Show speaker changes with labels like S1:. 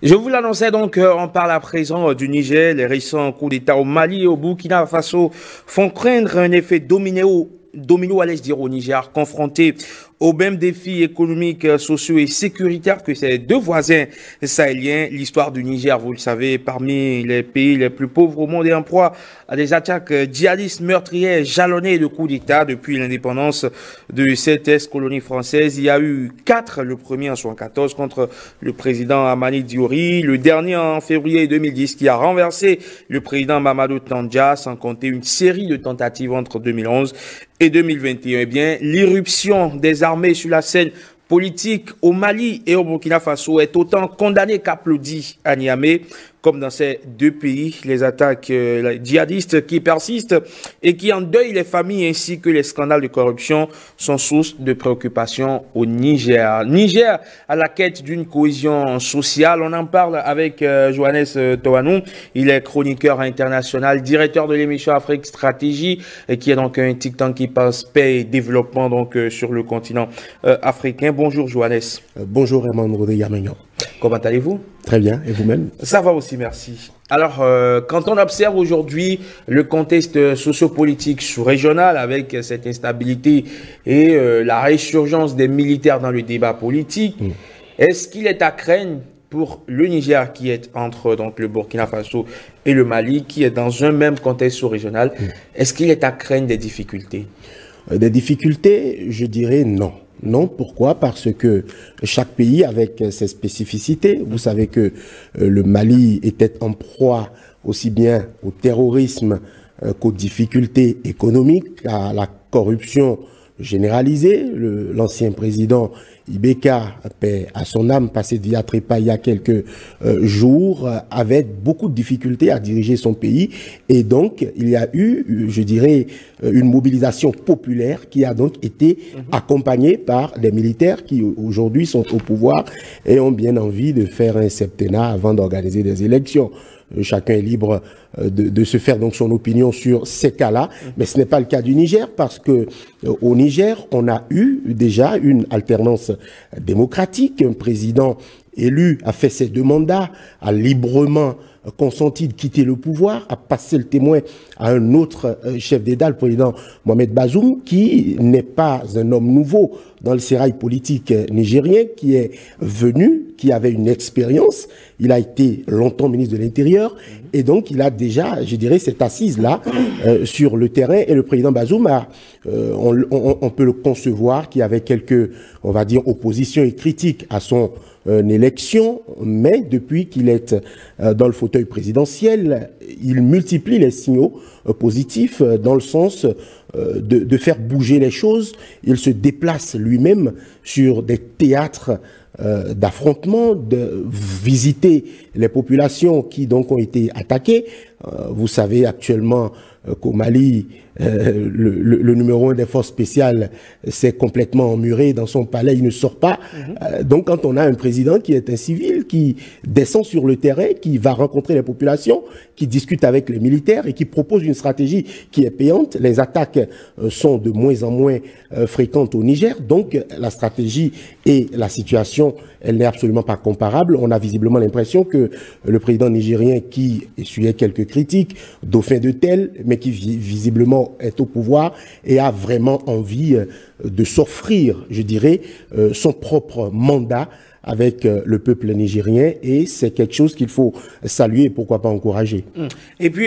S1: Je vous l'annonçais donc, on parle à présent du Niger. Les récents coups d'État au Mali et au Burkina Faso font craindre un effet domino, allais-je dire, au Niger, confronté aux mêmes défis économiques, sociaux et sécuritaires que ses deux voisins sahéliens. L'histoire du Niger, vous le savez, parmi les pays les plus pauvres au monde et en proie à des attaques djihadistes meurtrières jalonnées de coups d'État depuis l'indépendance de cette ex-colonie française. Il y a eu 4, le premier en 1974 contre le président Hamani Diori, le dernier en février 2010 qui a renversé le président Mamadou Tandja, sans compter une série de tentatives entre 2011 et 2021. Eh bien, l'irruption des armées sur la scène politique au Mali et au Burkina Faso est autant condamnée qu'applaudie à Niamey. Comme dans ces deux pays, les attaques djihadistes qui persistent et qui endeuillent les familles ainsi que les scandales de corruption sont source de préoccupation au Niger. Niger à la quête d'une cohésion sociale. On en parle avec Johannes Toanou. Il est chroniqueur international, directeur de l'émission Afrique Stratégie, qui est donc un think tank qui pense paix et développement donc sur le continent africain. Bonjour Johannes.
S2: Bonjour Raymond Rodé-Yamagnan.
S1: Comment allez-vous?
S2: Très bien, et vous-même?
S1: Ça va aussi, merci. Alors, quand on observe aujourd'hui le contexte sociopolitique sous-régional avec cette instabilité et la résurgence des militaires dans le débat politique, est-ce qu'il est à craindre pour le Niger qui est entre donc, le Burkina Faso et le Mali, qui est dans un même contexte sous-régional, est-ce qu'il est à craindre des difficultés?
S2: Des difficultés, je dirais non. Non, pourquoi? Parce que chaque pays avec ses spécificités. Vous savez que le Mali était en proie aussi bien au terrorisme qu'aux difficultés économiques, à la corruption généralisée. L'ancien président Ibeka, paix à son âme, passé via Trépa il y a quelques jours, avait beaucoup de difficultés à diriger son pays. Et donc, il y a eu, je dirais, une mobilisation populaire qui a donc été accompagnée par des militaires qui aujourd'hui sont au pouvoir et ont bien envie de faire un septennat avant d'organiser des élections. Chacun est libre de se faire donc son opinion sur ces cas-là, mais ce n'est pas le cas du Niger parce que au Niger, on a eu déjà une alternance démocratique. Un président élu a fait ses 2 mandats, a librement consenti de quitter le pouvoir, a passé le témoin à un autre chef d'État, le président Mohamed Bazoum, qui n'est pas un homme nouveau dans le sérail politique nigérien, qui est venu, qui avait une expérience. Il a été longtemps ministre de l'Intérieur et donc il a déjà, je dirais, cette assise-là sur le terrain. Et le président Bazoum a, on peut le concevoir, qu'il y avait quelques, on va dire, oppositions et critiques à son élection, mais depuis qu'il est dans le fauteuil présidentiel, il multiplie les signaux positifs dans le sens de faire bouger les choses. Il se déplace lui-même sur des théâtres d'affrontement, de visiter les populations qui donc ont été attaquées. Vous savez actuellement qu'au Mali, le numéro 1 des forces spéciales s'est complètement emmuré dans son palais, il ne sort pas. Donc quand on a un président qui est un civil, qui descend sur le terrain, qui va rencontrer les populations, qui discute avec les militaires et qui propose une stratégie qui est payante, les attaques sont de moins en moins fréquentes au Niger. Donc la stratégie et la situation, elle n'est absolument pas comparable. On a visiblement l'impression que le président nigérien qui essuyait quelques critiques, dauphin de tel, mais qui visiblement est au pouvoir et a vraiment envie de s'offrir, je dirais, son propre mandat avec le peuple nigérien, et c'est quelque chose qu'il faut saluer et pourquoi pas encourager.
S1: Et puis